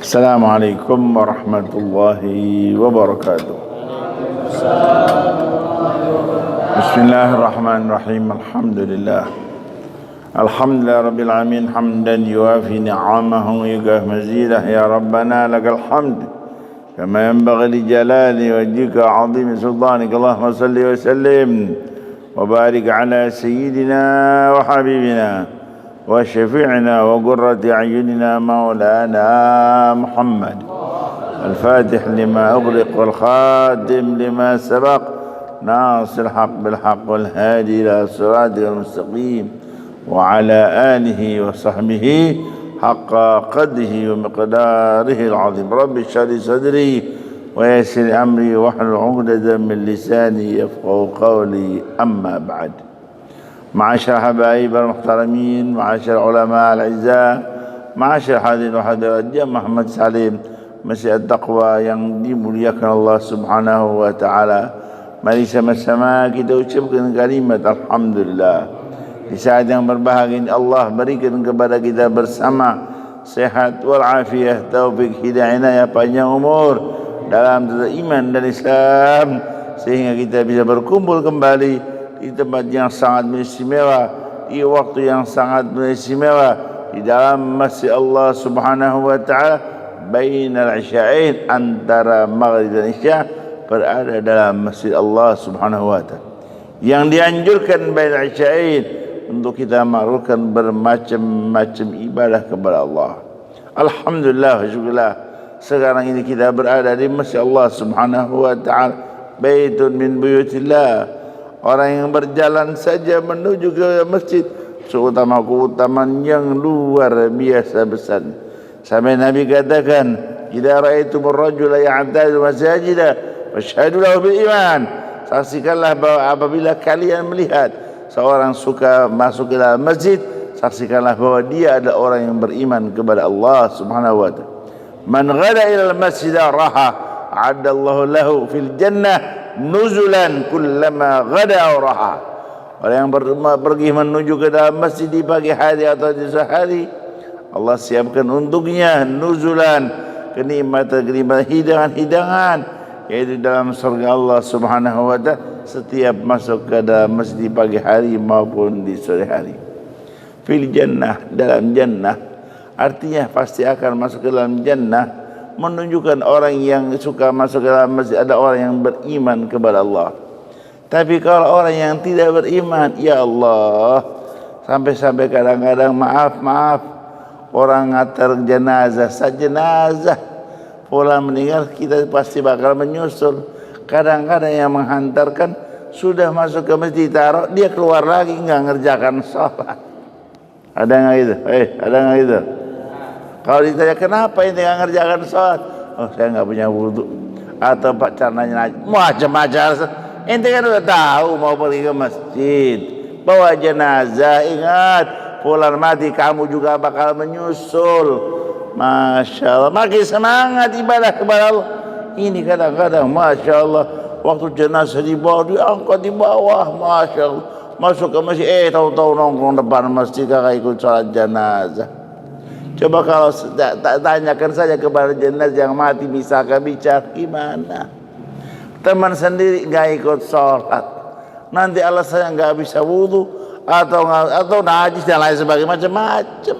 Assalamualaikum warahmatullahi wabarakatuh. Bismillahirrahmanirrahim. Alhamdulillah rabbil alamin hamdan yuafi ni'amahu wa yugah mazidah ya rabbana lakal hamd kama yanbaghi li jalali wajhika 'azimi sultanika. Allahumma salli wa sallim wa barik ala sayyidina wa habibina وشفيعنا وقرة أعيننا مولانا محمد الفاتح لما أغلق والخاتم لما سبق ناصر الحق بالحق والهادي إلى صراط المستقيم وعلى آله وصحبه حق قدره ومقداره العظيم. رب اشرح لي صدري ويسر أمري واحلل عقدة من لساني يفقهوا قولي. أما بعد. معاشر حبايب المحترمين، معاشر علماء الأعزاء، معاشر hadirin wa hadirat Jamaah Ahmad Salim Masjid At-Taqwa yang dimuliakan Allah Subhanahu wa taala. Mari sama-sama kita ucapkan kalimat alhamdulillah. Di saat yang berbahagia Allah berikan kepada kita bersama sehat wal afiah, taufik, hidayah, panjang umur dalam iman dan Islam sehingga kita bisa berkumpul kembali di tempat yang sangat istimewa, di waktu yang sangat istimewa, di dalam masjid Allah Subhanahu wa taala, bainal isya'ain, antara maghrib dan isya, berada dalam masjid Allah Subhanahu wa taala. Yang dianjurkan bainal isya'ain untuk kita melakukan bermacam-macam ibadah kepada Allah. Alhamdulillah, syukurlah sekarang ini kita berada di masjid Allah Subhanahu wa taala, baitun min buyutillah. Orang yang berjalan saja menuju ke masjid seutama keutamaan yang luar biasa besar. Sampai Nabi katakan, "Idza ra'aitumur rajula ya'tadu masajida fashhadu lahu bil iman." Saksikanlah bahwa apabila kalian melihat seorang suka masuk ke dalam masjid, saksikanlah bahwa dia adalah orang yang beriman kepada Allah Subhanahu wa taala. Man ghada ila al-masjid raha, a'addallahu lahu fil jannah nuzulan kullama ghada raha. Orang yang pergi menuju ke dalam masjid di pagi hari atau di sore hari, Allah siapkan untuknya nuzulan, kenikmatan hidangan-hidangan, yaitu dalam surga Allah Subhanahu wa taala setiap masuk ke dalam masjid di pagi hari maupun di sore hari. Fil jannah, dalam jannah, artinya pasti akan masuk ke dalam jannah, menunjukkan orang yang suka masuk ke dalam masjid ada orang yang beriman kepada Allah. Tapi kalau orang yang tidak beriman, ya Allah, sampai-sampai kadang-kadang maaf orang ngantar jenazah, sajenazah pulang meninggal, kita pasti bakal menyusul. Kadang-kadang yang menghantarkan sudah masuk ke masjid, taruh, dia keluar lagi nggak ngerjakan sholat. Ada nggak itu? Ada nggak itu? Kalau ditanya kenapa ini nggak ngerjakan sholat, oh saya nggak punya wudhu, atau pacarnya macam-macam. Ente kan udah tahu mau pergi ke masjid, bawa jenazah, ingat pulang mati kamu juga bakal menyusul. Masya Allah, makin semangat ibadah kepada Allah. Ini kadang-kadang Masya Allah, waktu jenazah dibawa, diangkat di bawah, Masya Allah, masuk ke masjid, tahu-tahu nongkrong depan masjid kakak ikut sholat jenazah. Coba kalau tanyakan saja kepada jenazah yang mati, bisakah bicara, gimana? Teman sendiri nggak ikut sholat, nanti alasannya nggak bisa wudhu atau najis dan lain sebagainya, macam-macam.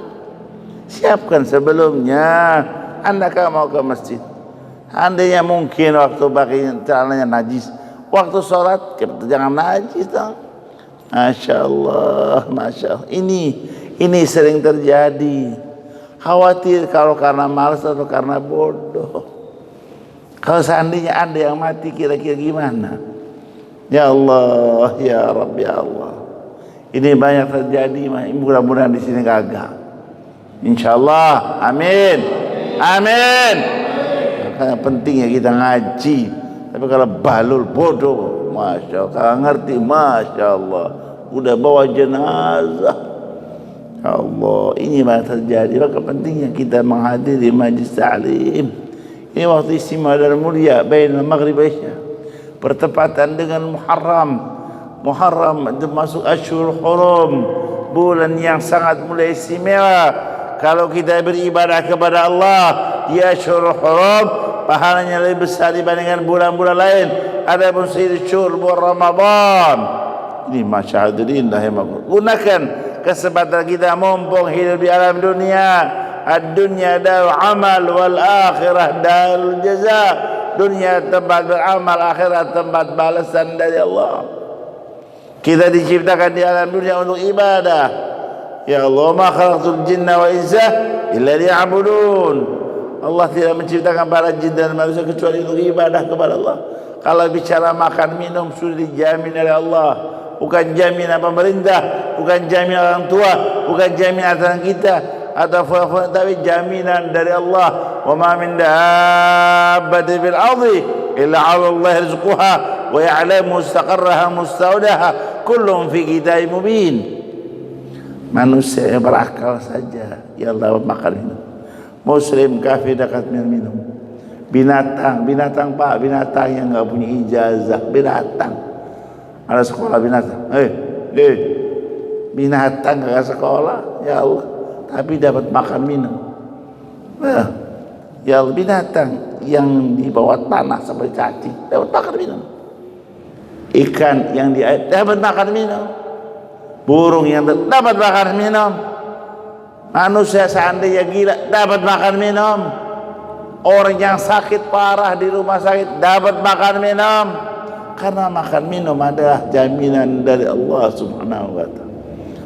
Siapkan sebelumnya. Anda kalau mau ke masjid, andainya mungkin waktu pakai celananya najis, waktu sholat jangan najis dong. Masya Allah, Masya Allah. Ini sering terjadi. Khawatir kalau karena malas atau karena bodoh. Kalau seandainya ada yang mati, kira-kira gimana? Ya Allah, ya Rabbi, ya Allah. Ini banyak terjadi, mudah-mudahan di sini gagal. Insyaallah, amin, amin. Makanya pentingnya kita ngaji. Tapi kalau balul bodoh, masya Allah, kalau ngerti, masya Allah, udah bawa jenazah. Ya Allah, ini banyak terjadi. Maka pentingnya kita menghadiri majlis ta'lim. Ini waktu istimewa dan mulia bainal maghrib wa isya, bertepatan dengan Muharram. Muharram itu masuk Ashhurul Hurum, bulan yang sangat mulia istimewa. Kalau kita beribadah kepada Allah di Ashhurul Hurum, pahalanya lebih besar dibandingkan bulan-bulan lain. Adapun sayyidul syuhur bulan Ramadan, ini masyaallah, gunakan kesempatan kita mumpung hidup di alam dunia. Ad-dunya darul amal wal akhirah darul jaza. Dunia tempat beramal, akhirat tempat balasan dari Allah. Kita diciptakan di alam dunia untuk ibadah. Ya Allah, ma khalaqtul jinna wal insa illa liya'budun. Allah tidak menciptakan para jin dan manusia kecuali untuk ibadah kepada Allah. Kalau bicara makan minum sudah dijamin oleh Allah. Bukan jaminan pemerintah, bukan jaminan orang tua, bukan jaminan atasan kita atau tapi jaminan dari Allah. Wa ma min dabbatin fil ardi illa 'ala Allah rizquha wa ya'lamu mustaqarraha mustaudaha kullun fi kitabim mubin. Manusia yang berakal saja ya Allah makan minum. Muslim kafir dekat minum. Binatang Pak, binatang yang enggak punya ijazah, binatang. Ada sekolah binatang. Binatang enggak sekolah, ya Allah, tapi dapat makan minum. Ya Allah, binatang yang di bawah tanah seperti cacing dapat makan minum. Ikan yang di air dapat makan minum. Burung yang dapat makan minum. Manusia seandainya gila dapat makan minum. Orang yang sakit parah di rumah sakit dapat makan minum. Karena makan minum adalah jaminan dari Allah Subhanahu wa ta'ala.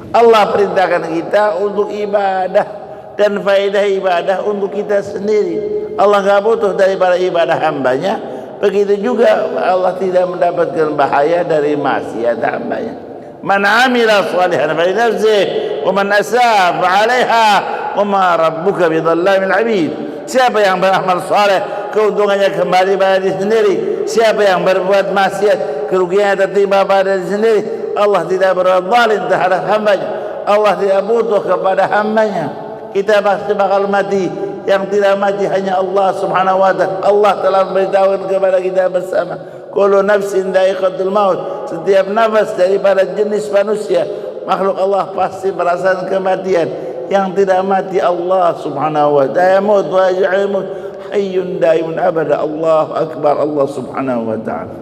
Allah perintahkan kita untuk ibadah, dan faedah ibadah untuk kita sendiri. Allah enggak butuh daripada ibadah hambanya. Begitu juga Allah tidak mendapatkan bahaya dari maksiat hambanya. Man amila salihan fa linafsihi wa man asaa fa 'alaiha wa ma rabbuka bidhallamin 'abid. Siapa yang beramal saleh, keuntungannya kembali pada diri sendiri. Siapa yang berbuat maksiat, kerugiannya tertimpa pada diri sendiri. Allah tidak berbuat zalim terhadap hambanya. Allah tidak butuh kepada hambanya. Kita pasti bakal mati. Yang tidak mati hanya Allah Subhanahu wa ta'ala. Allah telah memberitahukan kepada kita bersama, kullu nafsin dha'iqatul maut. Setiap nafas daripada jenis manusia, makhluk Allah pasti merasakan kematian. Yang tidak mati Allah Subhanahu wa ta'ala. Yamut wa ya'imut hayyun daimun abada. Allahu akbar. Allah Subhanahu wa ta'ala.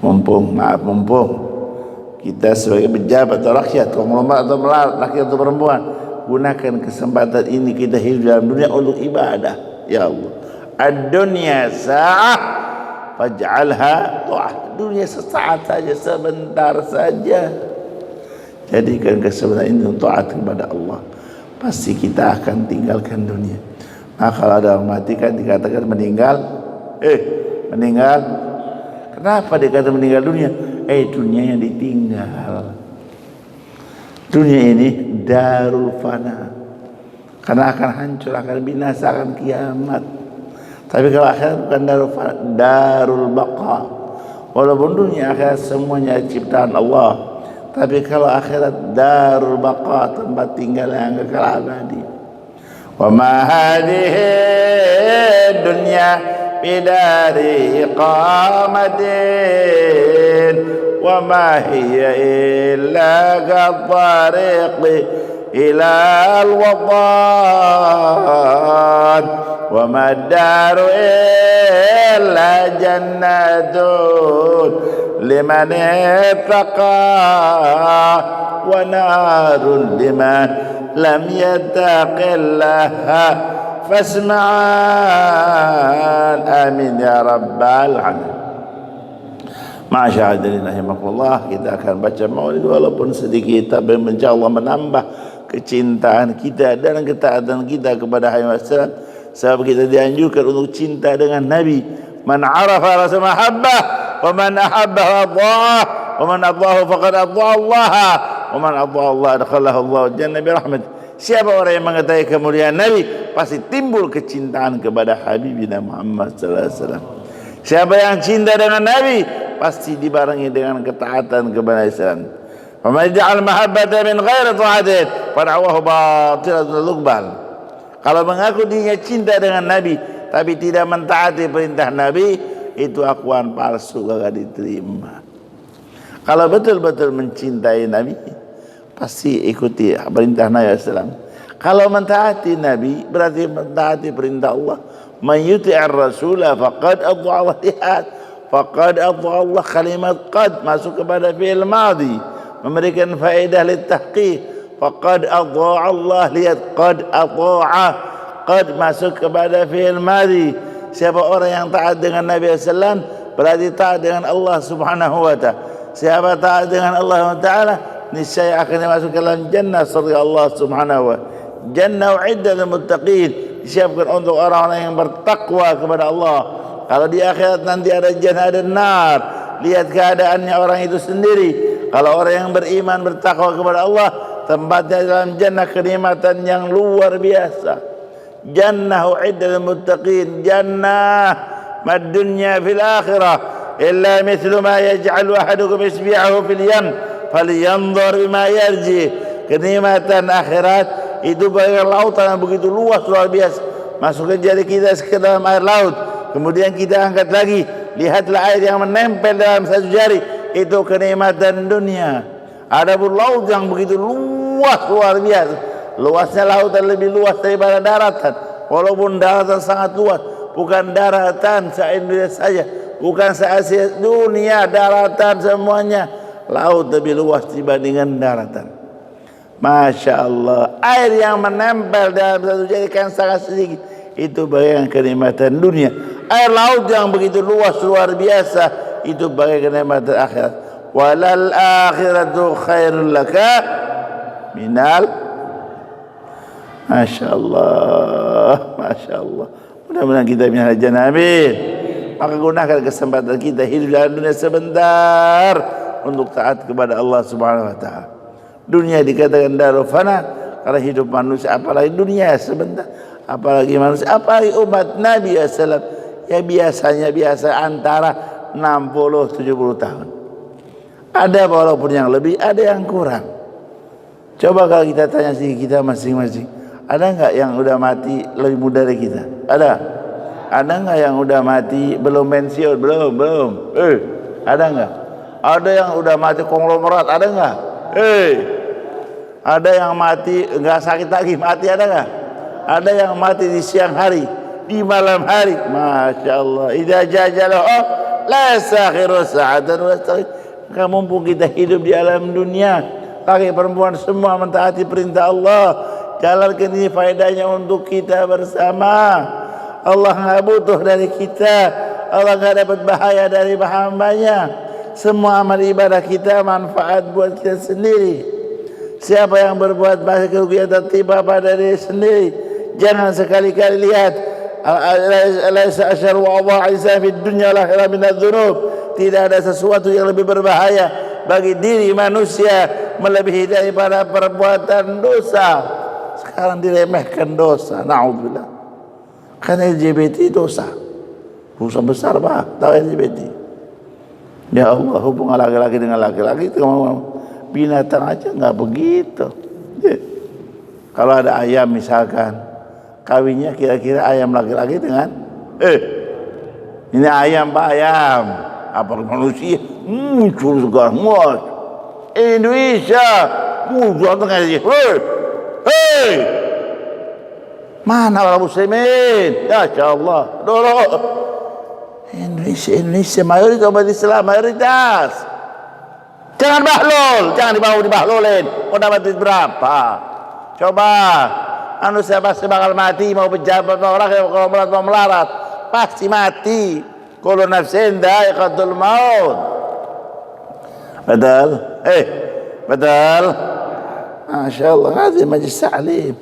Mumpung kita sebagai pejabat atau rakyat, konglomerat atau melarat, laki atau perempuan, gunakan kesempatan ini kita hidup dalam dunia untuk ibadah. Ya Allah, ad-dunya sa'ah faj'alha ta'ah. Dunia sesaat saja, sebentar saja. Jadikan kesempatan ini untuk taat kepada Allah. Pasti kita akan tinggalkan dunia. Nah, kalau ada orang mati kan dikatakan meninggal. Meninggal. Kenapa dikatakan meninggal dunia? Dunia yang ditinggal. Dunia ini darul fana, karena akan hancur, akan binasa, akan kiamat. Tapi kalau akhirat bukan darul fana, darul baqa. Walaupun dunia akhirat semuanya ciptaan Allah, tapi kalau akhirat darul baqa, tempat tinggal yang kekal abadi. Wa ma hadhihi dunya bidari iqamatin wa ma hiya illa qatariqi ila al-watan wa ma daru illa jannatun liman ittaqa wa narun liman lam yattaqillaha fasma'an. Amin ya rabbal alamin. Masyaallah, rahimakumullah, kita akan baca maulid walaupun sedikit, tapi insya Allah menambah kecintaan kita dan ketaatan kita kepada Muhammad SAW. Sebab kita dianjurkan untuk cinta dengan Nabi. Man arafa rasa mahabbah, wa man ahabba adha'ah, wa man adha'ahu faqad adha'a Allah, wa man adha'a Allah adkhalahu Allah jannah bi rahmat. Siapa orang yang mengetahui kemuliaan Nabi, pasti timbul kecintaan kepada Habibina Muhammad sallallahu alaihi wasallam. Siapa yang cinta dengan Nabi, pasti dibarengi dengan ketaatan kepada Islam. Faman ja'al mahabbata min ghairi ta'atin fad'awahu batilatun luqbal. Kalau mengaku dirinya cinta dengan Nabi tapi tidak mentaati perintah Nabi, itu akuan palsu, kagak diterima. Kalau betul-betul mencintai Nabi, pasti ikuti perintah Nabi SAW. Kalau mentaati Nabi berarti mentaati perintah Allah. Man yuti'ir rasulah faqad adha'a Allah. Lihat, faqad adha'a Allah, kalimat qad masuk kepada fi'il madhi, memberikan faedah litahqiq. Faqad adha'a Allah, lihat qad adha'a, qad masuk kepada fi'il madhi. Siapa orang yang taat dengan Nabi SAW berarti taat dengan Allah Subhanahu wa ta'ala. Siapa taat dengan Allah Ta'ala, niscaya akan masuk ke dalam jannah surga Allah Subhanahu wa ta'ala. Jannah u'iddat lil muttaqin, disiapkan untuk orang-orang yang bertakwa kepada Allah. Kalau di akhirat nanti ada jannah, ada nar, lihat keadaannya orang itu sendiri. Kalau orang yang beriman bertakwa kepada Allah, tempatnya dalam jannah kenikmatan yang luar biasa. Jannah u'iddat lil muttaqin, jannah mad dunya fil akhirah illa mithlu ma yaj'alu ahadukum isbi'ahu fil yam falyanzur bima yarji. Kenikmatan akhirat itu bagai lautan yang begitu luas, luar biasa. Masukkan jari kita ke dalam air laut, kemudian kita angkat lagi, lihatlah air yang menempel dalam satu jari. Itu kenikmatan dunia. Adapun laut yang begitu luas, luar biasa. Luasnya lautan lebih luas daripada daratan. Walaupun daratan sangat luas, bukan daratan se-Indonesia saja, bukan se-Asia, dunia daratan semuanya. Laut lebih luas dibandingkan daratan. Masya Allah, air yang menempel dalam satu jari kan sangat sedikit. Itu bagian kenikmatan dunia. Air laut yang begitu luas, luar biasa, itu bagian kenikmatan akhirat. Walal akhiratu khairul laka minal. Masya Allah, Masya Allah. Mudah-mudahan kita minal jannah, amin. Maka gunakan kesempatan kita hidup dalam dunia sebentar untuk taat kepada Allah Subhanahu wa ta'ala. Dunia dikatakan darul fana karena hidup manusia, apalagi dunia sebentar, apalagi manusia, apalagi umat Nabi SAW ya biasa antara 60-70 tahun. Ada walaupun yang lebih, ada yang kurang. Coba kalau kita tanya sih kita masing-masing, ada nggak yang udah mati lebih muda dari kita? Ada nggak yang udah mati belum pensiun? Belum. Ada nggak? Ada yang udah mati konglomerat? Ada nggak? Ada yang mati enggak sakit lagi, mati ada enggak? Ada yang mati di siang hari, di malam hari. Masya Allah. Idza jajalah la sakhiru sa'atan wa astagfir. Mumpung kita hidup di alam dunia, laki perempuan semua mentaati perintah Allah. Jalankan ini faedahnya untuk kita bersama. Allah enggak butuh dari kita. Allah enggak dapat bahaya dari hambanya. Semua amal ibadah kita manfaat buat kita sendiri. Siapa yang berbuat baik kerugian tertimpa pada diri sendiri. Jangan sekali-kali lihat alaysa asyaru wa Allah isa fid dunya wal akhirah min adz-dzunub. Tidak ada sesuatu yang lebih berbahaya bagi diri manusia melebihi daripada perbuatan dosa. Sekarang diremehkan dosa, naudzubillah. Karena LGBT dosa besar, Pak. Tahu LGBT? Ya Allah, hubungan laki-laki dengan laki-laki itu binatang aja nggak begitu. Kalau ada ayam misalkan, kawinnya kira-kira ayam laki-laki dengan ini ayam, Pak, ayam apa manusia muncul segala Indonesia muncul tengah sih. Hei, mana orang muslimin? Ya Allah, dulu Indonesia mayoritas umat Islam, mayoritas. Jangan bahlul, jangan dibahlulin. Mau dapat duit berapa? Coba, manusia pasti bakal mati, mau pejabat, mau rakyat, mau melarat, pasti mati. Kullu nafsin dha'iqatul maut. Betul? Betul? Masya Allah, ada majlis ta'lim.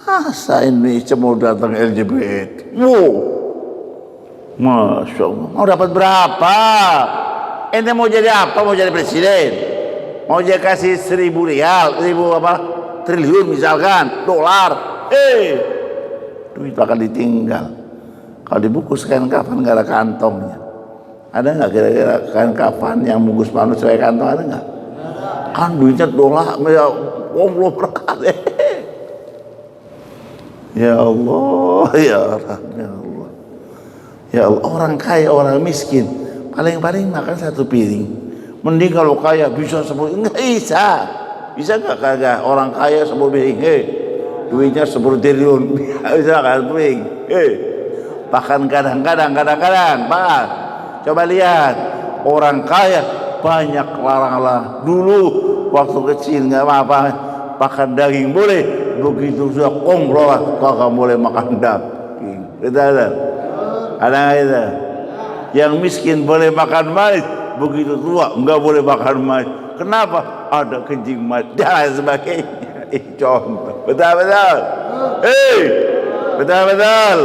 Masa Indonesia mau datang LGBT? Wow, Masya Allah. Mau dapat berapa? Ente mau jadi apa? Mau jadi presiden? Mau jadi kasih 1.000 rial, 1.000 apa? Triliun misalkan, dolar. Duit bakal ditinggal. Kalau dibungkus kain kafan nggak ada kantongnya. Ada nggak kira-kira kain kafan yang bungkus manusia kantong, ada nggak? Kan duitnya dolar, ya Allah berkali. Ya Allah, ya Allah, ya Allah. Orang kaya, orang miskin, paling-paling makan 1 piring. Mending kalau kaya bisa 10, nggak bisa. Bisa nggak kagak orang kaya 10 piring? Duitnya 10 triliun, bisa kan piring? Bahkan kadang-kadang, Pak, coba lihat orang kaya banyak larang-larang. Dulu waktu kecil nggak apa-apa, makan daging boleh. Begitu sudah konglolat kagak boleh makan daging. Ada itu. Yang miskin boleh makan mais, begitu tua nggak boleh makan mais. Kenapa? Ada kencing mais dan sebagainya. Contoh. Betul. Betul.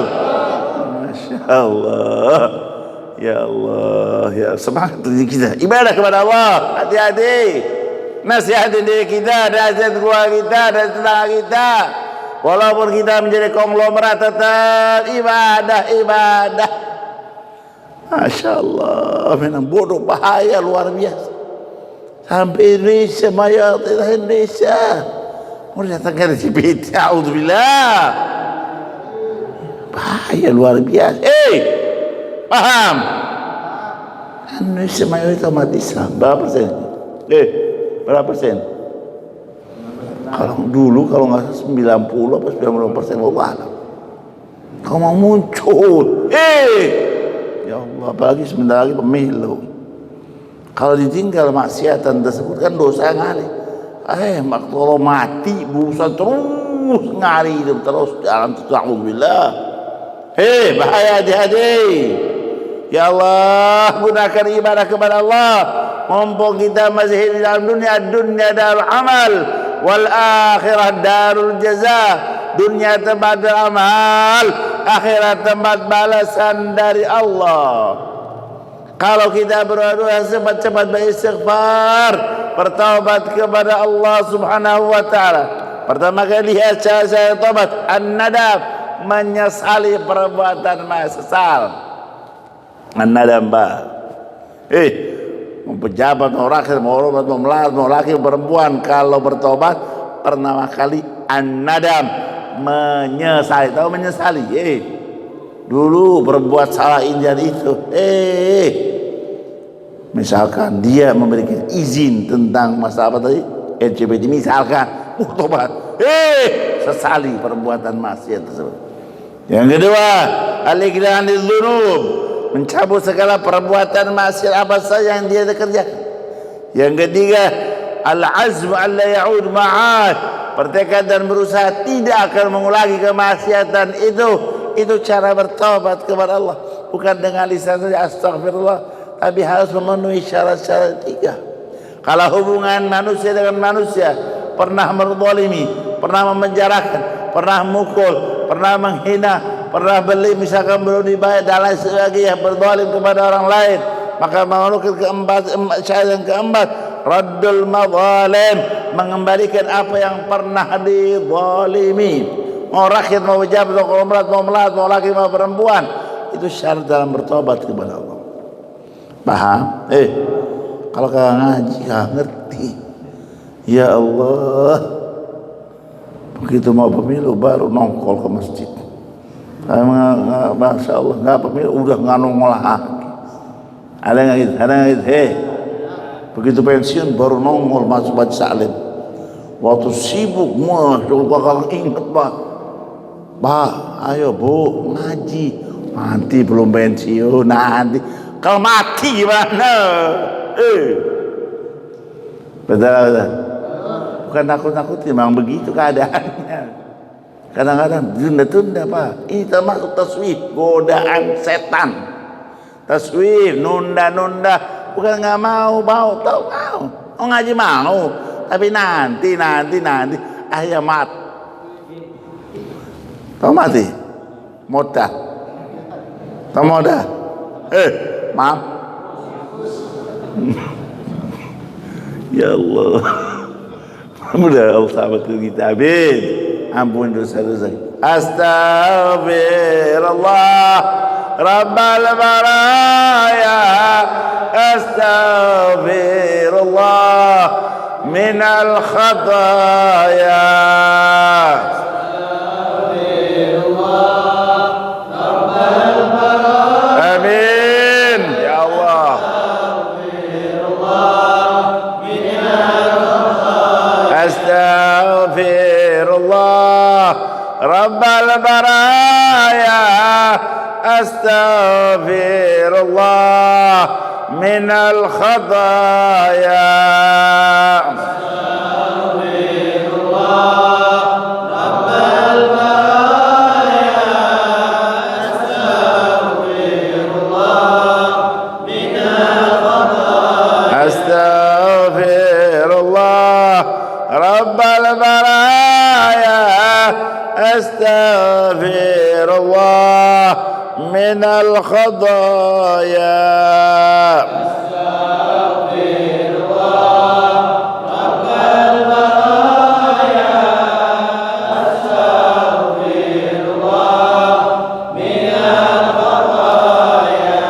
Masya Allah. Ya Allah, ya semangat kita ibadah kepada Allah. Hati-hati. Nasihatin diri kita, nasihat keluarga kita, dan tetangga kita. Walaupun kita menjadi konglomerat, tetap ibadah. Masya Allah, memang bodoh bahaya luar biasa. Sampai Indonesia, mayoritas Indonesia mau datangkan LGBT, auzubillah. Bahaya luar biasa. Paham? Indonesia mayoritas umat Islam berapa persen? Berapa persen? Kalau dulu kalau nggak salah 90 apa 90% Allah. Kau mau muncul, ya Allah, apalagi sebentar lagi pemilu. Kalau ditinggal maksiatan tersebut kan dosa ngali. Kalau mati busa terus ngari hidup terus dalam ta'awubillah. Bahaya, hati-hati. Ya Allah, gunakan ibadah kepada Allah. Mumpung kita masih hidup dalam dunia darul amal, wal akhirah darul jaza. Dunia tempat beramal, akhirat tempat balasan dari Allah. Kalau kita berdoa cepat-cepat beristighfar, bertaubat kepada Allah Subhanahu wa taala. Pertama kali lihat cara taubat, an-nadam, menyesali perbuatan sesal. An-nadam pejabat, mau rakyat, mau hormat, mau melarat, mau laki, mau perempuan, kalau bertobat pertama kali an-nadam, menyesali. Tahu menyesali? Dulu berbuat salah ini dan itu. Misalkan dia memberikan izin tentang masalah apa tadi? LGBT misalkan, tobat. Sesali perbuatan maksiat tersebut. Yang kedua, al-iqla'an lidzunub, mencabut segala perbuatan maksiat apa saja yang dia kerjakan. Yang ketiga, al-azm alla ya'ud ma'ah, bertekad dan berusaha tidak akan mengulangi kemaksiatan itu. Itu cara bertobat kepada Allah, bukan dengan lisan saja astagfirullah, tapi harus memenuhi syarat-syarat 3. Kalau hubungan manusia dengan manusia pernah menzalimi, pernah memenjarakan, pernah mukul, pernah menghina, pernah beli misalkan belum dibayar dan lain sebagainya, berzalim kepada orang lain, maka menukil syarat yang keempat, raddul madzalim, mengembalikan apa yang pernah dizalimi. Mau rakyat, mau pejabat, mau konglomerat, mau melarat, mau laki, mau perempuan, itu syarat dalam bertobat kepada Allah. Paham? Kalau kagak ngaji, kagak ngerti. Ya Allah, begitu mau pemilu baru nongkol ke masjid. Masya Allah, nggak pemilu udah nggak nongol lagi. Ada nggak gitu? Ada nggak gitu? Begitu pensiun baru nongol masuk baca salim. Waktu sibuk, Masya Allah, kagak inget Pak, ayo Bu, ngaji. Nanti belum pensiun, nanti. Kalau mati gimana? Betul. Bukan takut-takut, memang begitu keadaannya. Kadang-kadang tunda-tunda Pak. Ini termasuk taswif, godaan setan. Taswif, nunda-nunda. Bukan nggak mau, tahu mau. Ngaji mau. Tapi nanti akhirnya tahu mati moda tahu moda maaf ya Allah mudah Allah sahabat kita amin ampun dosa-dosa astaghfirullah rabbal baraya astaghfirullah minal khataya amin ya Allah astaghfirullah rabbal baraya astaghfirullah minal khataya أستغفر الله من الخطايا أستغفر الله رب البرايا أستغفر الله من الخطايا.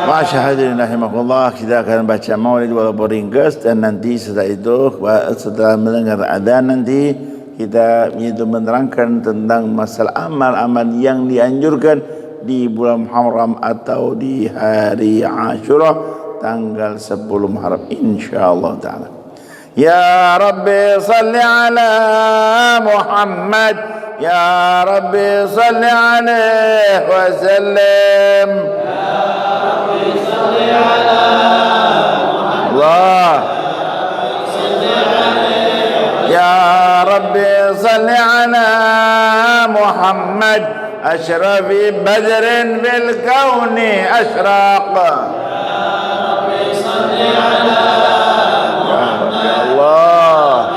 Masya hadirin rahimakumullah, kita akan baca maulid walaupun ringkas dan nanti setelah itu setelah mendengar adzan nanti kita itu menerangkan tentang masalah amal-amal yang dianjurkan di bulan Muharram atau di hari Ashura tanggal 10 Muharram insyaallah taala. Ya Rabbi salli ala Muhammad, ya Rabbi salli alaihi wa sallim. Ya Rabbi salli ala Muhammad. يا ربي صل على محمد أشرف بدر بالكون أشراق يا ربي صل على محمد الله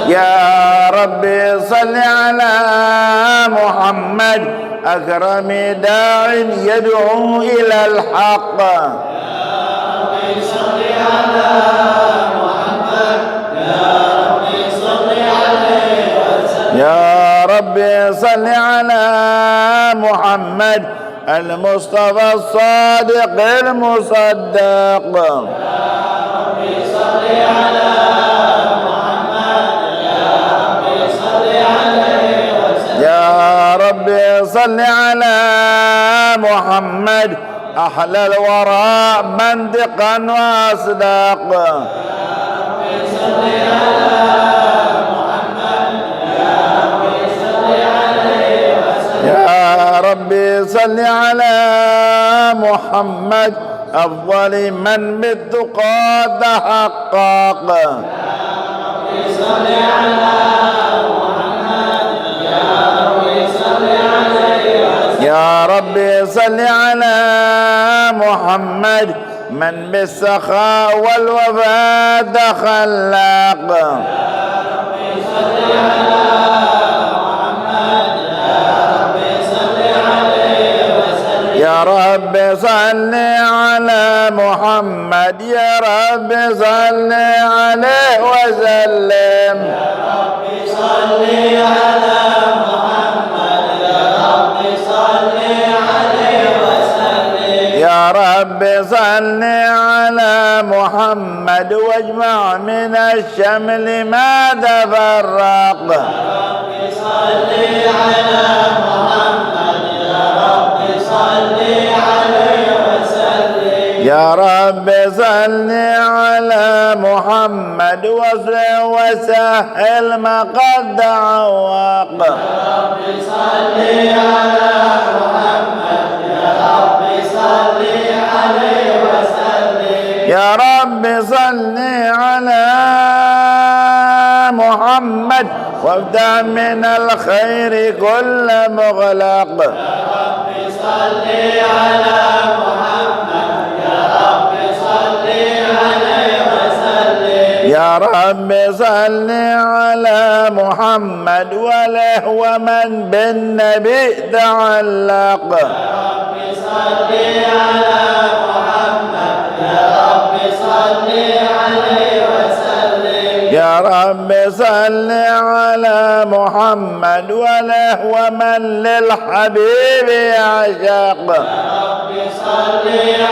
يا ربي صل على محمد أكرم داع يدعو إلى الحق يا ربي صل على يا ربي صل على محمد المصطفى الصادق المصدق يا ربي صل على محمد يا ربي صل عليه وسلم يا ربي صل على محمد أحلى الورى منطقا وأصداق يا ربي صل على يا ربي صل على محمد أفضل من بالتقى تحقق يا ربي صل على محمد يا ربي صل عليه وسلم يا ربي صل على محمد من بالسخاء والوفاء تخلق يا ربي صل على يا رب صل على محمد يا رب صل عليه وسلم يا رب صل على محمد يا رب صل عليه وسلم يا رب صل على محمد واجمع من الشمل ما تفرق يا رب صل على محمد يا رب صل عليه وسلم يا رب صل على محمد وسهل ما قد عوق يا رب صل على محمد يا رب صل عليه وسلم يا رب صل على محمد وابدأ من الخير كل مغلق يا رب صل على محمد يا رب صل عليه وسلم يا يا رب صل على محمد وله ومن بالنبي تعلق. يا رب صل على محمد يا رب صل عليه وسلم. يا رب صل على محمد وله ومن للحبيب يعشق. يا رب صل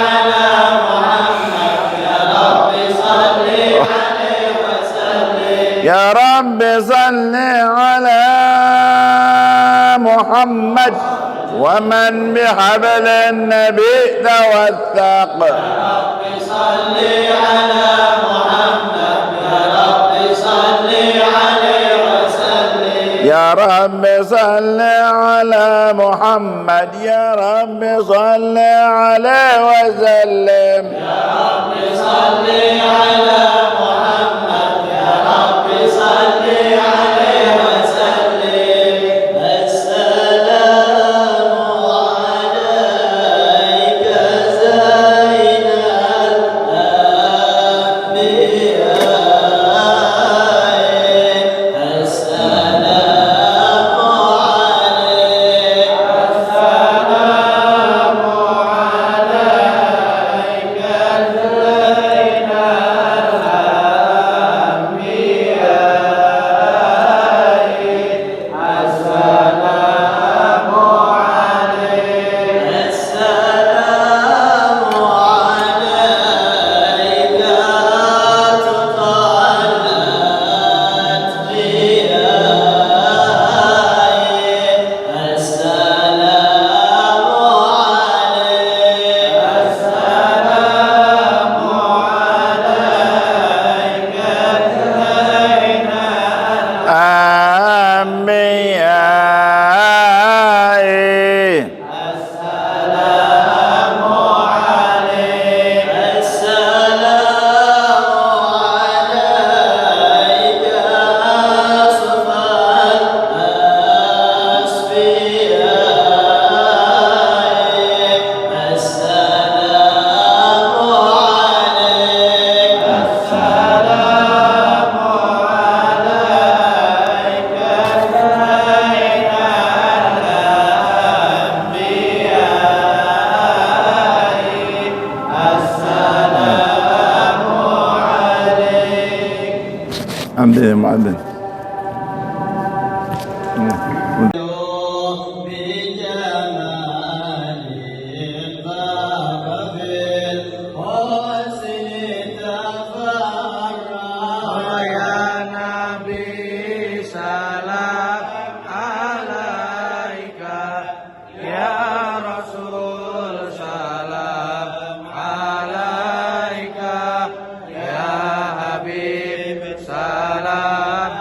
على محمد يا رب صل عليه وسلم. يا رب صل على محمد ومن بحبل النبي توثق. يا رب صل على محمد يا رب صل عليه وسلم. يا رب صل على محمد يا رب صل عليه وسلم. يا رب صل على محمد يا رب صل عليه وسلم. السلام عليك زين الأنبياء. السلام عليك السلام عليك زين الأنبياء. السلام عليك السلام عليك تطلت ضيائي. السلام عليك السلام عليك زين الأنبياء. السلام عليك السلام عليك أصفى الأصفياء. السلام عليك السلام عليك زين الأنبياء. السلام عليك. عندي معدن بجمال الطرف الحسن تفرع. يا نبي سلام عليك يا رسول سلام عليك يا حبيب سلام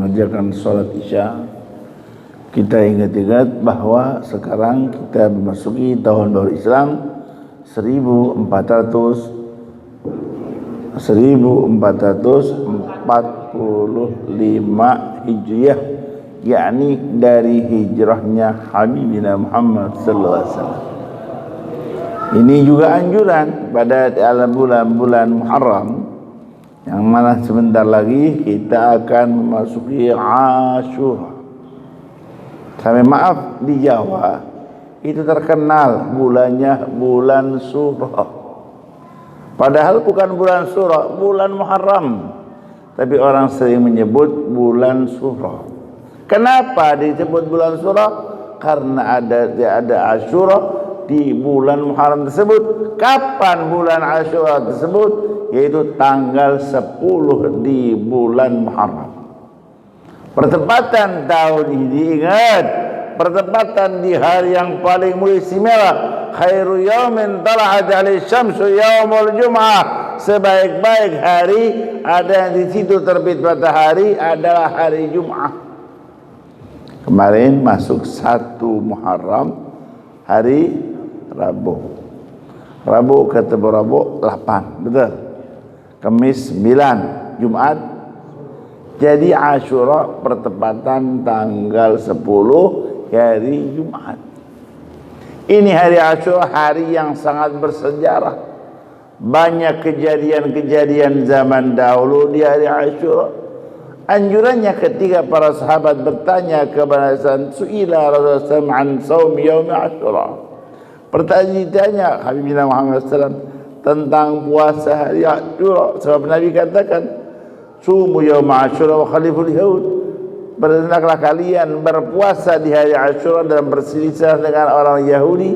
mengerjakan sholat isya, kita ingat-ingat bahwa sekarang kita memasuki tahun baru Islam 1445 Hijriah, yakni dari hijrahnya Habibina Muhammad sallallahu alaihi wasallam. Ini juga anjuran pada dalam bulan-bulan Muharram, yang mana sebentar lagi kita akan memasuki Ashura. Sampai maaf, di Jawa itu terkenal bulannya bulan Suro. Padahal bukan bulan Suro, bulan Muharram, tapi orang sering menyebut bulan Suro. Kenapa disebut bulan Suro? Karena ada Ashura di bulan Muharram tersebut. Kapan bulan Ashura tersebut? Yaitu tanggal 10 di bulan Muharram. Pertempatan tahun ini, ingat, pertempatan di hari yang paling mulia istimewa. Khairu yaumin tala'at 'alaihi syamsu yaumul jum'ah. Sebaik-baik hari ada yang di situ terbit matahari adalah hari Jumat. Kemarin masuk 1 Muharram, hari Rabu. Rabu ketemu Rabu 8, betul. Kamis 9, Jumat. Jadi Ashura pertempatan tanggal 10 hari Jumat. Ini hari Ashura, hari yang sangat bersejarah. Banyak kejadian-kejadian zaman dahulu di hari Ashura. Anjurannya ketika para sahabat bertanya kepada Su'ila Rasulullah an saum yaum Ashura. Pertanyaan Habibina Muhammad SAW tentang puasa hari Ashura. Sebab Nabi katakan, Sumu yaum Ashura wa khaliful Yahud. Berhendaklah kalian berpuasa di hari Ashura dan berselisih dengan orang Yahudi.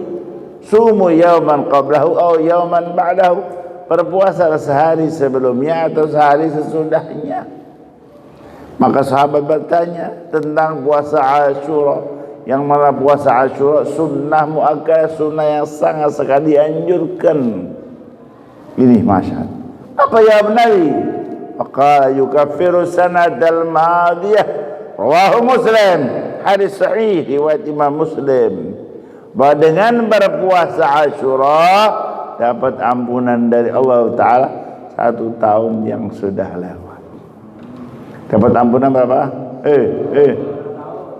Sumu yauman qablahu atau yauman ba'dahu. Berpuasa sehari sebelumnya atau sehari sesudahnya. Maka sahabat bertanya tentang puasa Ashura. Yang mana puasa Ashura sunnah muakkadah, sunnah yang sangat sekali dianjurkan. Ini masyaallah. Apa ya Nabi? Faqala yukaffiru sanadal madiyah. Rawahu Muslim. Hadis sahih riwayat Imam Muslim. Bahwa dengan berpuasa Ashura dapat ampunan dari Allah Ta'ala 1 tahun yang sudah lewat. Dapat ampunan berapa?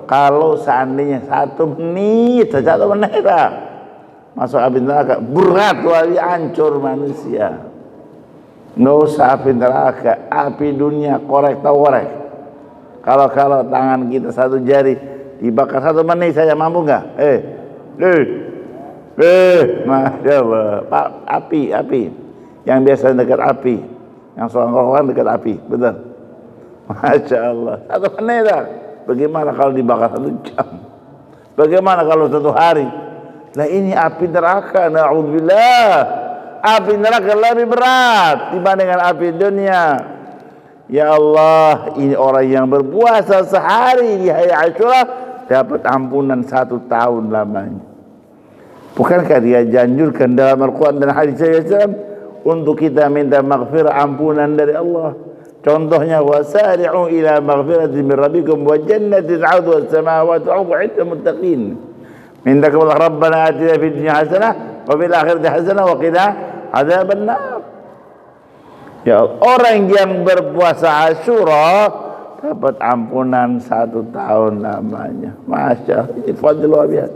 Kalau seandainya 1 menit, 1 menit lah, masuk api neraka, berat wali, hancur manusia. Nggak usah api neraka, api dunia, korek tau korek. Kalau tangan kita 1 jari dibakar 1 menit saja, mampu nggak? Masya Allah. Pak, api yang biasa dekat api, yang seorang dekat api, betul. Masya Allah, 1 menit lah. Bagaimana kalau dibakar 1 jam? Bagaimana kalau 1 hari? Nah ini api neraka, na'udzubillah. Api neraka lebih berat dibandingkan api dunia. Ya Allah, ini orang yang berpuasa sehari di hari Ashura dapat ampunan 1 tahun lamanya. Bukankah dia dianjurkan dalam Al-Quran dan hadis SAW untuk kita minta maghfirah, ampunan dari Allah? Contohnya, wasari'u ila maghfiratin min rabbikum wa jannatin 'arduha as-samawati wal ardu 'iddat muttaqin. Minta kepada Rabbana atina fid dunya hasanah wa fil akhirati hasanah wa qina adzabannar. Ya, orang yang berpuasa Ashura dapat ampunan 1 tahun lamanya. Masya Allah, ini fadil luar biasa.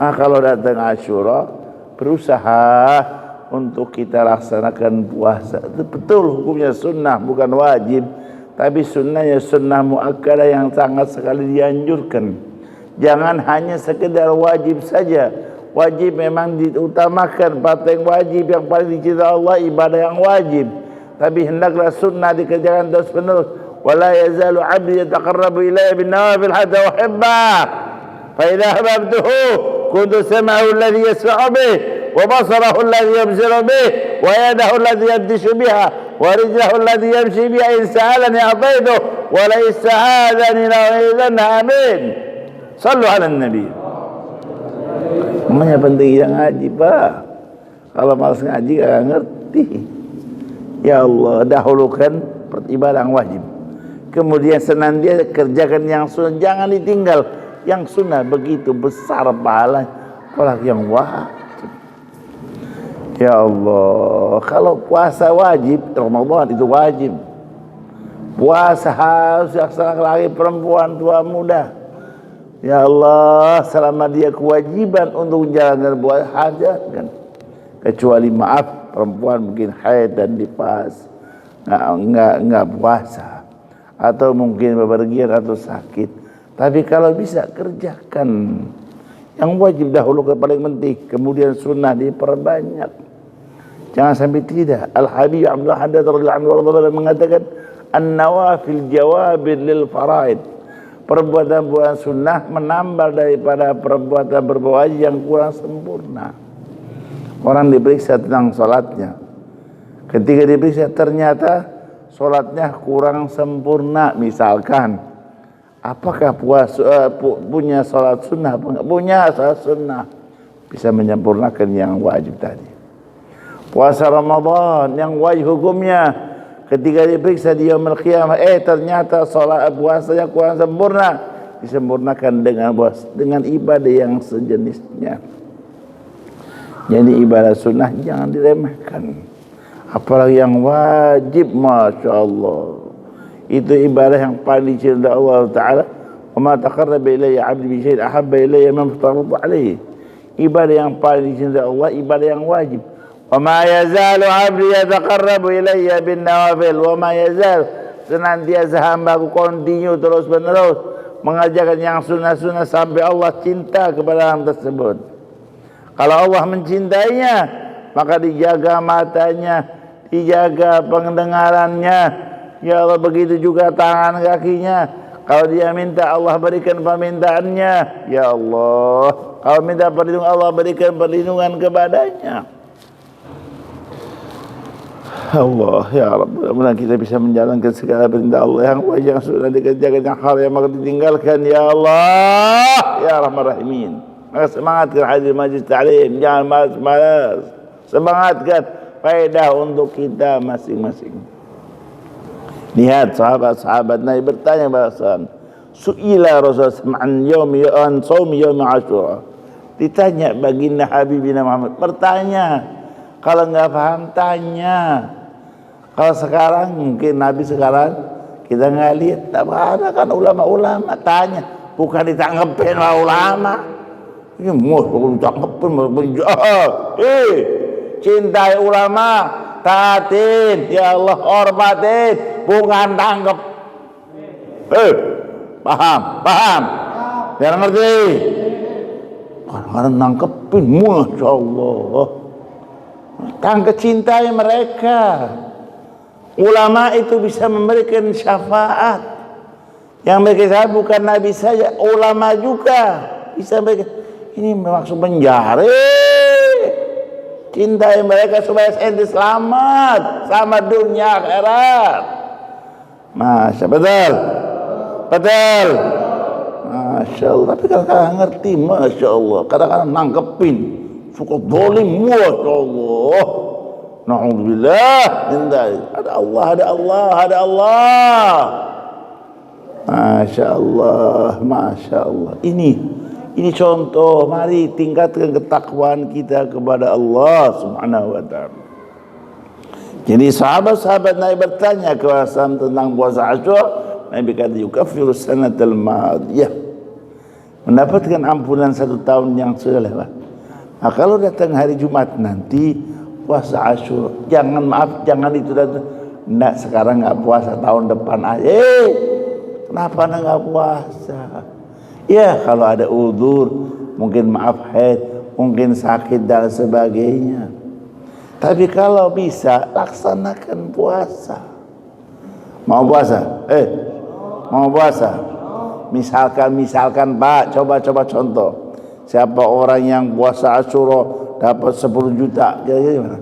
Nah, kalau datang Ashura, berusaha untuk kita laksanakan puasa. Itu betul hukumnya sunnah, bukan wajib. Tapi sunnahnya sunnah muakkadah yang sangat sekali dianjurkan. Jangan hanya sekedar wajib saja. Wajib memang diutamakan, paling wajib yang paling dicintai Allah, ibadah yang wajib. Tapi hendaklah sunnah dikerjakan terus menerus. Wala yazalu 'abdi yataqarrabu ilayya bin nawafil hatta uhibbah. Fa idza ahbabtuhu kuntu sam'ahu alladhi yasma'u bih وبصره الذي يبصر به ويده الذي يبطش بها ورجله الذي يمشي بها إن سألني أعطيته ولئن استعاذني لأعيذنه آمين. Sallu ala Nabi. Namanya penting yang ngaji, Pak. Kalau malas ngaji gak ngerti. Ya Allah, dahulukan ibadah yang wajib. kemudian senantiasa kerjakan yang sunnah, jangan ditinggal yang sunnah, begitu besar pahala apalagi yang wajib. Ya Allah, kalau puasa wajib, Ramadan itu wajib. Puasa harus dilaksanakan lagi perempuan, tua, muda. Ya Allah, selama dia kewajiban untuk menjalankan puasa, hajatkan. Kecuali maaf, perempuan mungkin haid dan nifas, nggak puasa, atau mungkin bepergian atau sakit. Tapi kalau bisa kerjakan yang wajib dahulu ke paling penting, kemudian sunnah diperbanyak. Jangan sampai tidak. Al-Habib Abdullah Haddad radhiyallahu anhu mengatakan, an-nawafil jawabin lil faraid. Perbuatan-perbuatan sunnah menambal daripada perbuatan berwajib yang kurang sempurna. Orang diperiksa tentang sholatnya, ketika diperiksa ternyata sholatnya kurang sempurna, misalkan, apakah punya sholat sunnah? Punya sholat sunnah, bisa menyempurnakan yang wajib tadi. Puasa Ramadan yang wajib hukumnya, ketika diperiksa di yaumul qiyamah, ternyata sholat puasanya kurang sempurna, disempurnakan dengan ibadah yang sejenisnya. Jadi ibadah sunnah jangan diremehkan, apalagi yang wajib. Masya Allah, itu ibadah yang paling dicintai Allah Ta'ala. Wa ma taqarraba ilayya 'abdi bi syai'in ahabba ilayya mimma aftaratu 'alaihi. Ibadah yang paling dicintai Allah, ibadah yang wajib. Wa ma yazalu 'abdi yataqarrabu ilayya bin nawafil. Wa ma yazal, senantiasa hambaku continue terus menerus mengerjakan yang sunnah-sunnah sampai Allah cinta kepada orang tersebut. Kalau Allah mencintainya, maka dijaga matanya, dijaga pendengarannya. Ya Allah, begitu juga tangan kakinya. Kalau dia minta, Allah berikan permintaannya. Ya Allah, kalau minta perlindungan, Allah berikan perlindungan kepadanya. Allah, ya Rabb, mudah-mudahan kita bisa menjalankan segala perintah Allah yang wajib, yang sudah dikerjakan, yang hal yang maka ditinggalkan. Ya Allah, ya Rahman Rahimin. Maka semangatkan hadir majlis ta'lim, jangan malas-malas. Semangatkan faedah untuk kita masing-masing. Lihat sahabat-sahabat Nabi bertanya bahasa su'ila Rasulullah an yaumi an shaum yaum Asyura. Ditanya baginda Habibina Muhammad, bertanya. Kalau enggak paham tanya. Kalau sekarang mungkin Nabi sekarang kita enggak lihat, tak ada kan ulama-ulama tanya, bukan ditanggepin oleh ulama. Ini mau ditanggepin cintai ulama, taatin, ya Allah hormatin, bukan tanggap. Paham? Biar ngerti. Kadang-kadang nangkepin, Masya Allah. Tangkap cintai mereka. Ulama itu bisa memberikan syafaat. Yang mereka syafaat bukan Nabi saja, ulama juga bisa memberikan. Ini maksud penjara. Cintai mereka supaya ente selamat sama dunia akhirat. Masya betul. Masya Allah. Tapi kadang-kadang ngerti, Masya Allah. Kadang-kadang nangkepin, suka zalim, Masya Allah. Na'udzubillah. Ada Allah. Masya Allah. Ini contoh, mari tingkatkan ketakwaan kita kepada Allah Subhanahu wa ta'ala. Jadi sahabat-sahabat Nabi bertanya kepada tentang puasa Asyura, Nabi kata yukaffiru sanatal madiyah, mendapatkan ampunan 1 tahun yang sudah lewat. Nah, kalau datang hari Jumat nanti puasa Asyura, jangan itu datang. Enggak, sekarang enggak puasa, tahun depan aja. Kenapa enggak puasa? Ya, kalau ada udzur, mungkin maaf haid, mungkin sakit dan sebagainya. Tapi kalau bisa, laksanakan puasa. Mau puasa? Mau puasa? Misalkan Pak, coba contoh. Siapa orang yang puasa Asyura dapat 10 juta? Kira-kira gimana?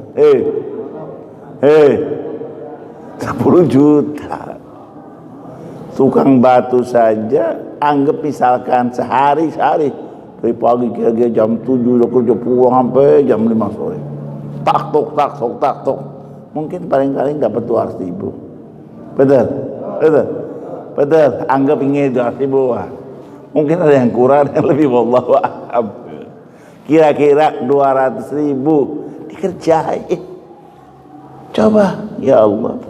10 juta. Tukang batu saja, anggap misalkan sehari dari pagi kira-kira jam 7 udah kerja pulang sampai jam 5 sore. Tak tok. Mungkin paling-paling dapat 200.000. Betul. Betul, anggap ini 200.000. Mungkin ada yang kurang, yang lebih, wallahu a'lam. Kira-kira 200.000 dikerjain. Coba, ya Allah,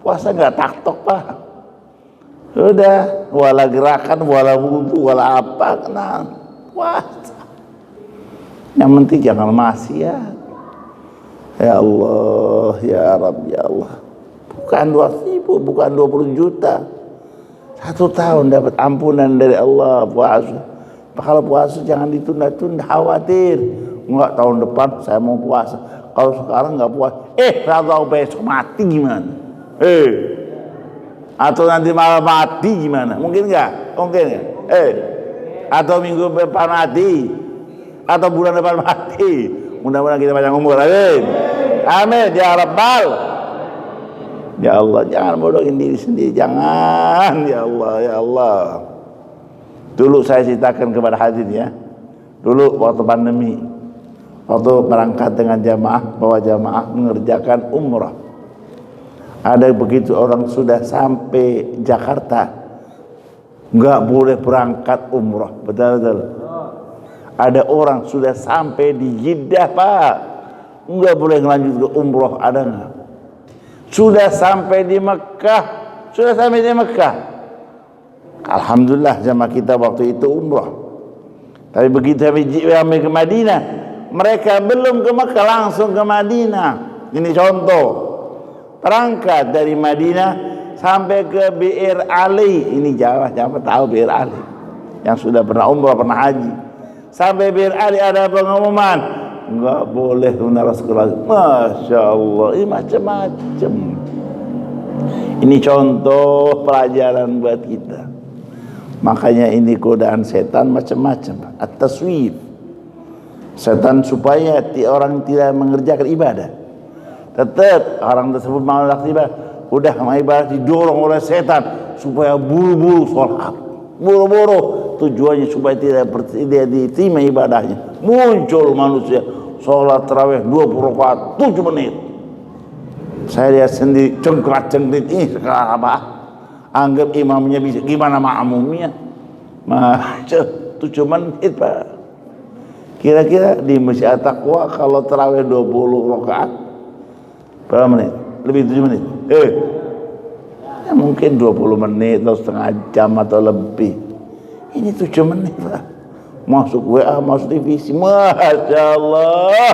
puasa nggak taktok Pak. Udah, wala gerakan, wala wudhu, wala apa, kenal puasa. Yang penting jangan maksiat. Ya Allah, ya Rabb, ya Allah. Bukan 200.000, bukan 20 juta. 1 tahun dapat ampunan dari Allah puasa. Kalau puasa jangan ditunda-tunda, khawatir. Enggak, tahun depan saya mau puasa. Kalau sekarang nggak puasa, tahu besok mati gimana? Atau nanti malah mati gimana? Mungkin nggak? Mungkin nggak? Atau minggu depan mati? Atau bulan depan mati? Mudah-mudahan kita panjang umur, amin. Amin ya Rabbal. Ya Allah, jangan bodohin diri sendiri, jangan, ya Allah, ya Allah. Dulu saya ceritakan kepada hadirin ya. Dulu waktu pandemi, waktu berangkat dengan jamaah, bawa jamaah mengerjakan umrah. Ada begitu orang sudah sampai Jakarta, nggak boleh berangkat umrah, betul-betul. Ada orang sudah sampai di Jeddah Pak, nggak boleh lanjut ke umrah, ada nggak? Sudah sampai di Mekah, Alhamdulillah jamaah kita waktu itu umrah. Tapi begitu sampai ke Madinah, mereka belum ke Mekah, langsung ke Madinah. Ini contoh. Berangkat dari Madinah sampai ke Bir Ali. Ini Jawa tahu Bir Ali. Yang sudah pernah umrah, pernah haji. Sampai Bir Ali ada pengumuman, enggak boleh menaruh sekolah. Masya Allah, ini macam-macam. Ini contoh pelajaran buat kita. Makanya ini godaan setan macam-macam. At-taswif. Setan supaya orang tidak mengerjakan ibadah. Tetap orang tersebut mau ibadah, udah mau ibadah didorong oleh setan supaya buru-buru sholat, buru-buru, tujuannya supaya tidak diterima ibadahnya. Muncul manusia sholat tarawih 20 rakaat 7 menit. Saya lihat sendiri, cengkrat-cengkrit ini sekarang apa? Anggap imamnya bisa, gimana makmumnya? Macam 7 menit Pak. Kira-kira di Masjid At-Taqwa kalau tarawih 20 rakaat berapa menit? Lebih 7 menit. Ya mungkin 20 menit atau setengah jam atau lebih. Ini 7 menit Pak. Masuk WA, masuk divisi. Masya Allah.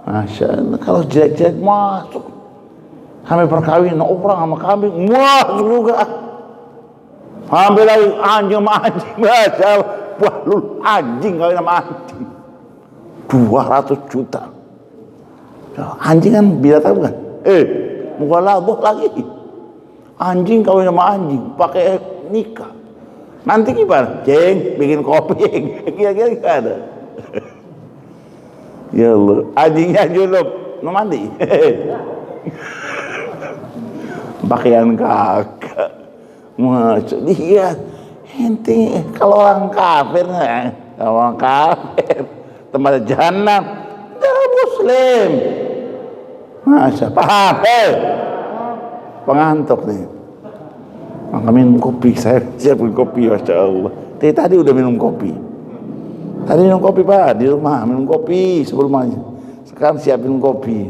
Masya Allah. Kalau jelek-jelek masuk. Sampai perkawinan orang sama kambing masuk juga. Sampai lagi anjing sama anjing. Masya Allah. Wah lu anjing kawin sama anjing. 200 juta. Anjing kan binatang bukan? Bukan labuh lagi. Anjing kawin sama anjing, pakai nikah. Nanti gimana? Ceng, bikin kopi. Kira-kira gimana? Ya Allah, anjingnya junub, mau mandi. Pakaian kakak. Masya dia, ente kalau orang kafir, tempat jahanam, jangan muslim. Masya, paham? Pengantuk nih. Maka minum kopi, saya siap minum kopi, Masya Allah. Tadi udah minum kopi. Tadi minum kopi Pak, di rumah minum kopi sebelumnya. Sekarang siap minum kopi.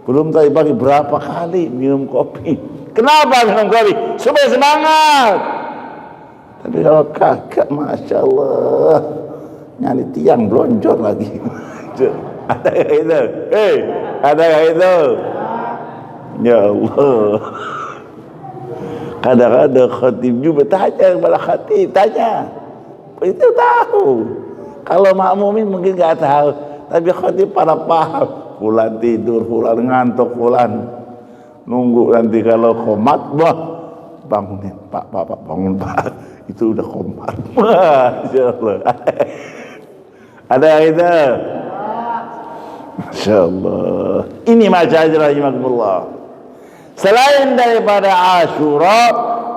Belum tadi pagi berapa kali minum kopi. Kenapa minum kopi? Supaya semangat. Tapi kalau kakak, Masya Allah, nyari tiang blonjor lagi. Ada gak itu? Ada gak itu? Ya Allah. Kadang-kadang khatib juga tanya kepada khatib, tanya. Itu tahu. Kalau makmumin mungkin gak tahu. Tapi khatib pada paham. Fulan tidur, fulan ngantuk, fulan nunggu nanti kalau komat, wah bangunin Pak, bangun Pak. Itu udah komat. Masya Allah. Ada yang itu? Masya Allah. Ini masyarakat rahimahullah. Selain daripada Ashura,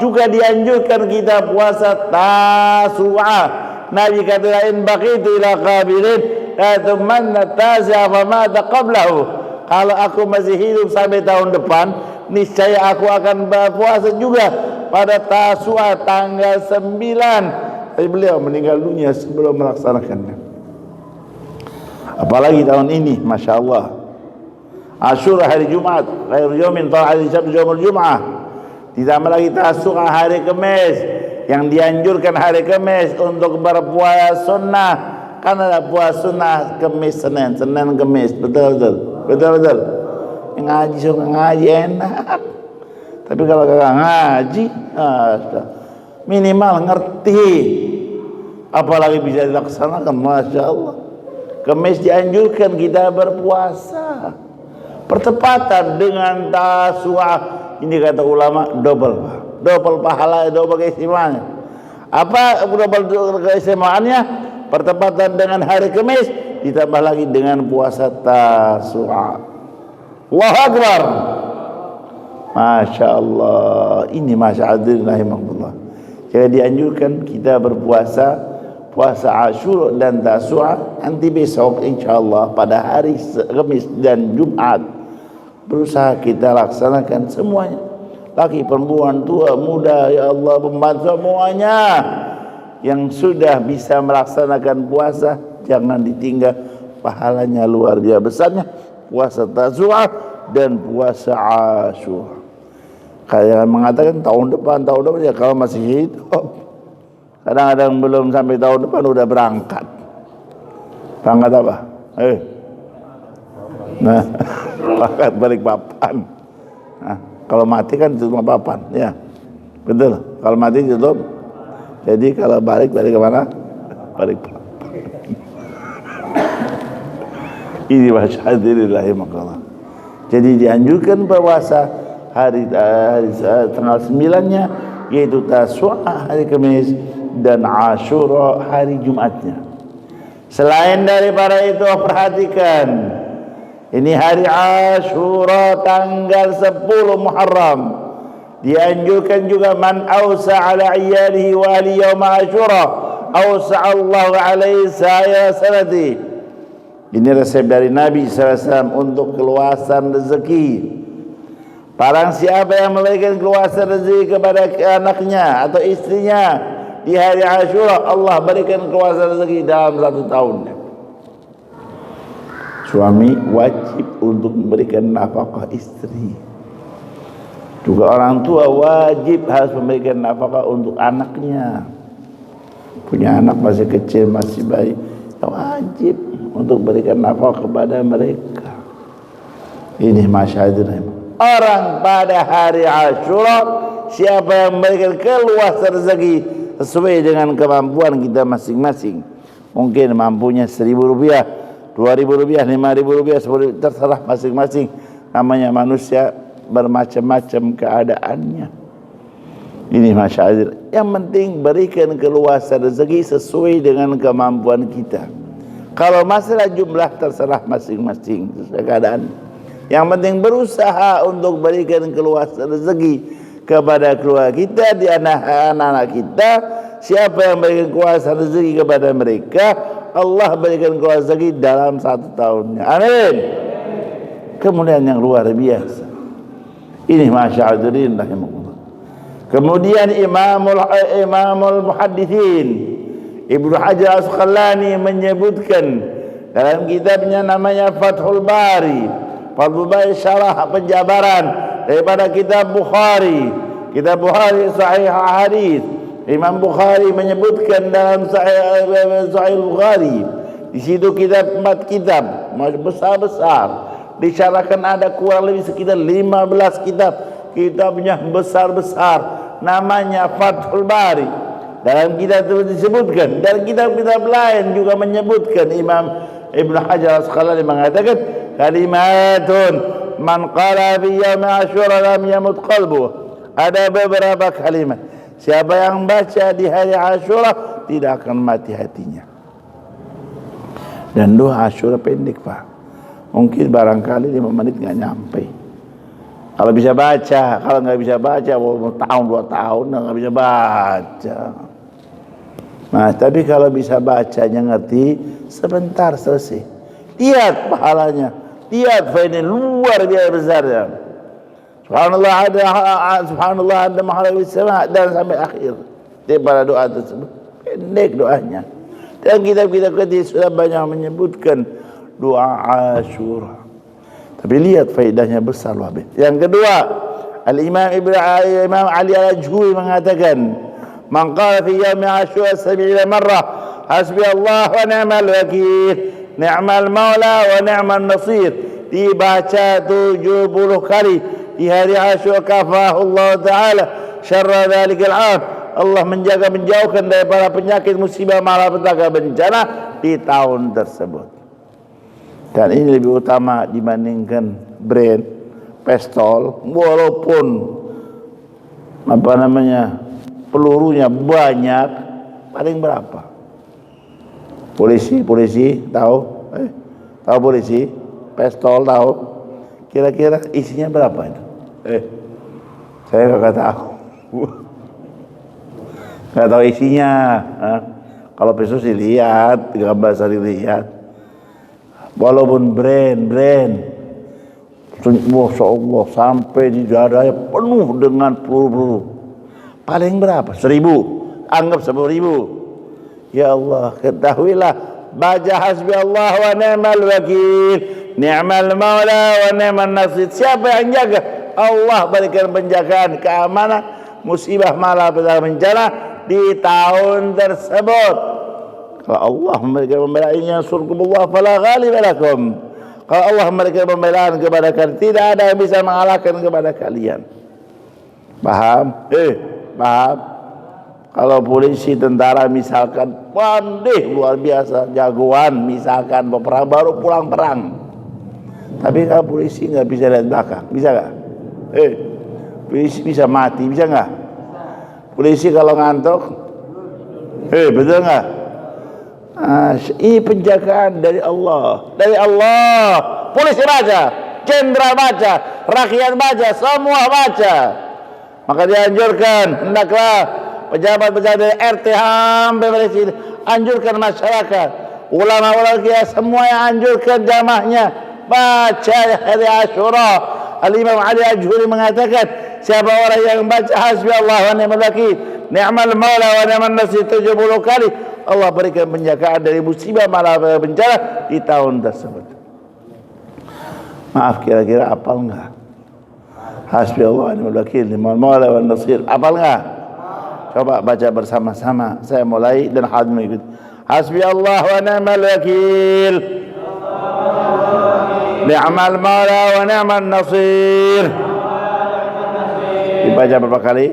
juga dianjurkan kita puasa Tasu'ah. Nabi kata lain baqitu ila qabilin la tumanna tasi'a fa mata qablahu. Kalau aku masih hidup sampai tahun depan, niscaya aku akan berpuasa juga pada Tasu'a tanggal 9. Tapi beliau meninggal dunia sebelum melaksanakannya. Apalagi tahun ini, Masya Allah, Asyura hari Jumat, khairu yaumin tala'at syamsu yaumul Jum'ah. Ditambah lagi Tasu'a hari Kamis, yang dianjurkan hari Kamis untuk berpuasa sunnah. Karena ada puasa sunnah Kamis, Senin Kamis. Betul. Ngaji suka ngaji enak. Tapi kalau kagak ngaji, minimal ngerti. Apalagi bisa dilaksanakan, Masya Allah. Kamis dianjurkan kita berpuasa. Pertepatan dengan Tasu'a, ini kata ulama double pahala, double keistimewaan. Apa double keistimewaannya? Pertepatan dengan hari Kamis ditambah lagi dengan puasa Tasu'a. Allahu Akbar. Masya Allah. Ini masyaallah. Jadi dianjurkan kita berpuasa, puasa Asyura dan Tasu'a. Nanti besok insyaallah pada hari Kamis dan Jumat berusaha kita laksanakan semuanya. Laki, perempuan, tua, muda, ya Allah, pembantu semuanya yang sudah bisa melaksanakan puasa jangan ditinggal, pahalanya luar biasa besarnya. Puasa Tasu'a dan puasa Asyura. Kayak mengatakan tahun depan ya kalau masih hidup. Kadang-kadang belum sampai tahun depan udah berangkat. Berangkat apa? Nah, berangkat balik papan. Nah, kalau mati kan cuma papan, ya. Betul. Kalau mati tutup. Jadi kalau balik kemana? Balik papan. Ini masyaallah makallah. Jadi dianjurkan puasa hari tanggal 9-nya, yaitu Tasu'a hari Kamis dan Asyura hari Jumatnya. Selain daripada itu, perhatikan, ini hari Asyura tanggal 10 Muharram. Dianjurkan juga man awsa ala iyalihi wa ahli yawm Asyura awsa Allah alaihi saya sanati. Ini resep dari Nabi SAW untuk keluasan rezeki. Barang siapa yang memberikan keluasan rezeki kepada anaknya atau istrinya di hari Asyura, Allah berikan keluasan rezeki dalam 1 tahun. Suami wajib untuk memberikan nafkah istri. Juga orang tua wajib harus memberikan nafkah untuk anaknya. Punya anak masih kecil, masih bayi, wajib untuk berikan nafkah kepada mereka. Ini masyaallah. Orang pada hari Asyura, siapa yang memberikan keluasan rezeki sesuai dengan kemampuan kita masing-masing. Mungkin mampunya Rp1.000, Rp2.000, Rp5.000, Rp10.000, terserah masing-masing. Namanya manusia bermacam-macam keadaannya. Ini masyaallah. Yang penting berikan keluasan rezeki sesuai dengan kemampuan kita. Kalau masalah jumlah terserah masing-masing sesuai keadaan. Yang penting berusaha untuk berikan keluasan rezeki kepada keluarga kita, di anak-anak kita. Siapa yang berikan keluasan rezeki kepada mereka, Allah berikan keluasan rezeki dalam 1 tahunnya. Amin. Kemudian yang luar biasa, ini masyaallah. Kemudian Imamul Muhaddithin Ibnu Hajar Al-Asqalani menyebutkan dalam kitabnya namanya Fathul Bari, syarah penjabaran daripada kitab Bukhari. Kitab Bukhari sahih hadis. Imam Bukhari menyebutkan dalam sahih Bukhari, di situ kitab 4 kitab besar-besar disyarahkan, ada kurang lebih sekitar 15 kitab. Kitabnya besar-besar, namanya Fathul Bari. Dalam kitab itu disebutkan, dan kitab-kitab lain juga menyebutkan. Imam Ibnu Hajar Al-Asqalani mengatakan, kalimatun man qala fi yaum Asyura lam yamut qalbuh. Ada beberapa kalimat, siapa yang baca di hari Asyura tidak akan mati hatinya. Dan doa Asyura pendek, Pak. Mungkin barangkali 5 menit nggak nyampe. Kalau bisa baca, kalau nggak bisa baca, tahun 2 tahun nggak bisa baca. Nah, tapi kalau bisa bacanya ngerti, sebentar selesai. Lihat pahalanya, lihat faedahnya luar biasa besarnya. Subhanallah ada mahala di sama dan sampai akhir daripada doa tersebut. Pendek doanya. Dan kitab-kitab sudah banyak menyebutkan doa Asyura. Tapi lihat faedahnya besar luar biasa. Yang kedua, Imam Ali Al-Ajhuri mengatakan, "Man qala fi yaumi Asyura 70 marrah, hasbi Allah wa ni'mal wakil, ni'mal maula wa ni'mal nasir." Dibaca 70 kali di hari Asyura, kafahu Allah Ta'ala syarra dzalikal 'am. Allah menjauhkan daripada penyakit, musibah, malapetaka, bencana di tahun tersebut. Dan ini lebih utama dibandingkan brand pistol, walaupun pelurunya banyak. Paling berapa? Polisi tahu? Tahu polisi? Pistol tahu? Kira-kira isinya berapa itu? Saya nggak tahu. Nggak tahu isinya. Kalau pistol sih lihat, gambar sehari lihat. Walaupun brand, Masya Allah, sampai di dadanya penuh dengan peluru. Paling berapa? 1.000. Anggap 10.000. Ya Allah, ketahuilah, baca hasbi Allah wa ni'mal wakil, ni'mal maula wa ni'mal nasir. Siapa yang jaga? Allah berikan penjagaan, keamanan, musibah, malapetaka, bencana di tahun tersebut. Kalau Allah memberikan pembelaan, yansurkumullah fala ghaliba lakum. Kalau Allah memberikan pembelaan kepada kalian, tidak ada yang bisa mengalahkan kepada kalian. Paham? Paham? Kalau polisi, tentara misalkan pandai luar biasa, jagoan misalkan peperang, baru pulang perang. Tapi kalau polisi nggak bisa lihat belakang, bisa nggak? Polisi bisa mati, bisa nggak? Polisi kalau ngantuk, betul nggak? Ini penjagaan dari Allah. Polisi baca, jenderal baca, rakyat baca, semua baca. Maka dianjurkan, hendaklah pejabat-pejabat dari RT sampai sini anjurkan masyarakat, ulama-ulama kita semua yang anjurkan jamaahnya baca hari Asyura. Al-Imam Ali Al-Ajhuri mengatakan, siapa orang yang baca hasbi Allah wa ni'mal wakil, ni'mal maula wa ni'mal nasir 70 kali, Allah berikan penjagaan dari musibah, malapetaka, bencana di tahun tersebut. Maaf, kira-kira apal enggak? Hasbi Allah wa ni'mal wakil, ni'mal maula wa nasir. Apal enggak? Coba baca bersama-sama. Saya mulai dan hadir mengikut. Hasbi Allah wa ni'mal wakil, ni'mal maula wa ni'mal nasir. Dibaca berapa kali?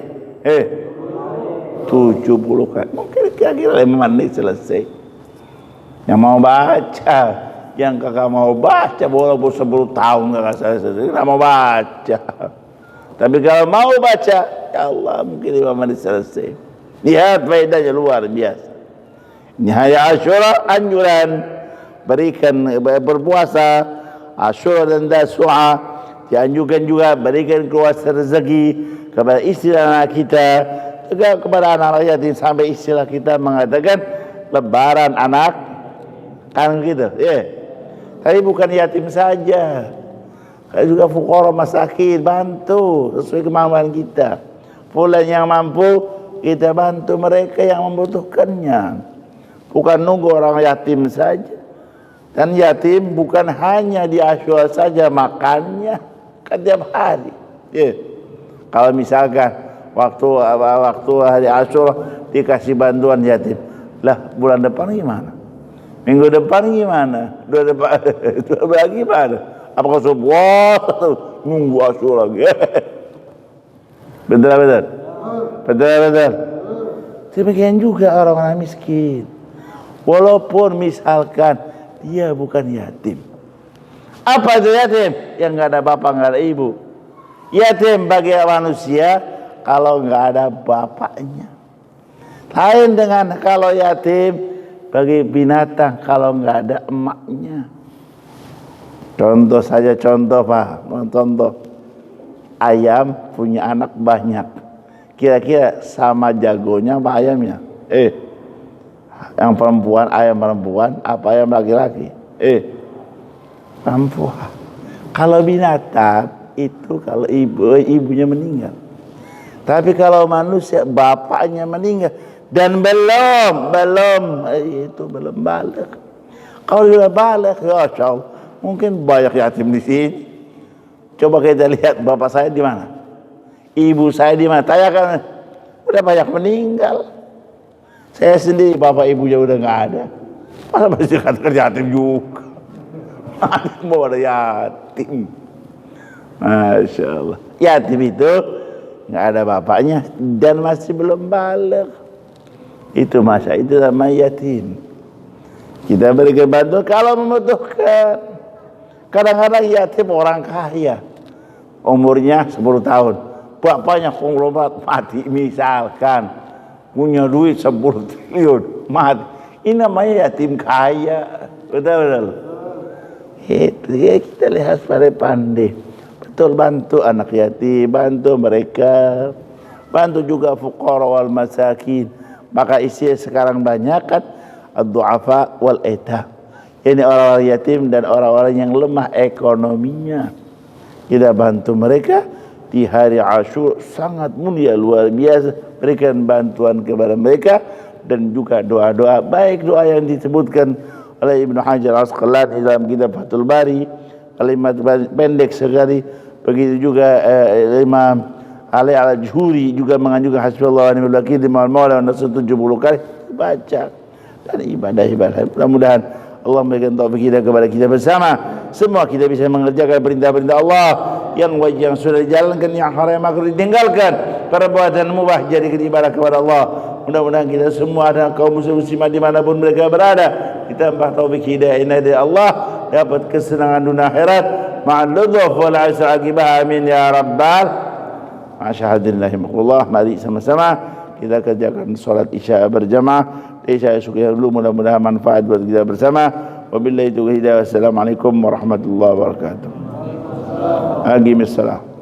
70 kali. Mungkin kira-kira 5 menit selesai. Yang mau baca, yang kakak mau baca walaupun 10 tahun kakak selesai, nggak mau baca. Tapi kalau mau baca, ya Allah, mungkin 5 menit selesai. Lihat faedahnya luar biasa. Ini hari Asyura, anjuran berikan berpuasa Asyura dan Tasu'a. Dianjurkan juga berikan kuasa rezeki kepada istri dan anak kita, juga kepada anak yatim, sampai istilah kita mengatakan lebaran anak kan gitu. Tapi bukan yatim saja, juga fuqara masakin, bantu sesuai kemampuan kita. Fulan yang mampu, kita bantu mereka yang membutuhkannya. Bukan nunggu orang yatim saja. Dan yatim bukan hanya di Asyura saja makannya, kan tiap hari. Kalau misalkan waktu hari Asyura dikasih bantuan yatim, lah bulan depan gimana? Minggu depan gimana? Dua gimana? Apakah sebuah nunggu Asyura? Betul. Demikian juga orang-orang miskin, walaupun misalkan dia bukan yatim. Apa itu yatim? Yang nggak ada bapak, nggak ada ibu. Yatim bagi manusia kalau nggak ada bapaknya. Lain dengan kalau yatim bagi binatang kalau nggak ada emaknya. Contoh Pak. Contoh ayam punya anak banyak. Kira-kira sama jagonya apa ayamnya? Yang perempuan, ayam perempuan, apa ayam laki-laki? Perempuan. Kalau binatang itu kalau ibunya meninggal. Tapi kalau manusia bapaknya meninggal dan belum balik. Kalau sudah balik, ya Allah, mungkin banyak yatim di sini. Coba kita lihat bapak saya di mana, ibu saya di mana. Tanyakan, udah banyak meninggal. Saya sendiri bapak ibunya udah nggak ada. Masa masih katakan yatim juga? Mau ada yatim? Masya Allah. Yatim itu nggak ada bapaknya dan masih belum balik. Itu masa itu sama yatim. Kita berikan bantuan kalau membutuhkan. Kadang-kadang yatim orang kaya, umurnya 10 tahun, bapaknya konglomerat mati misalkan, punya duit 10 triliun mati. Ini namanya yatim kaya. Betul. Itu ya, kita lihat pada pandai. Betul, bantu anak yatim, bantu mereka, bantu juga fuqara wal masakin. Maka isi sekarang banyak kan ad-du'afa wal aitam. Ini orang-orang yatim dan orang-orang yang lemah ekonominya. Kita bantu mereka di hari Asyura, sangat mulia luar biasa. Berikan bantuan kepada mereka dan juga doa-doa baik, doa yang disebutkan oleh Ibnu Hajar Asqalani dalam kitab Fathul Bari, kalimat pendek sekali. Begitu juga Imam Ali Al-Jhuri juga menganjurkan hasbunallahu wa ni'mal wakil di maula 70 kali baca. Dan ibadah-ibadah, mudah-mudahan Allah memberikan taufik kita kepada kita bersama. Semua kita bisa mengerjakan perintah-perintah Allah, yang wajib yang sudah dijalankan, yang haram yang makruh ditinggalkan, perbuatan mubah jadikan ibadah kepada Allah. Mudah-mudahan kita semua dan kaum muslimin dimanapun mereka berada, kita tambah taufik hidayah dari Allah, dapat kesenangan dunia akhirat, ma'al ludzuf wal asr akibah, amin ya rabbal alamin. Mari sama-sama kita kerjakan salat isya berjamaah. Isya syukur dulu, mudah-mudahan manfaat buat kita bersama. Wabillahi taufiq hidayah. Wassalamualaikum warahmatullahi wabarakatuh. Aqimissalam.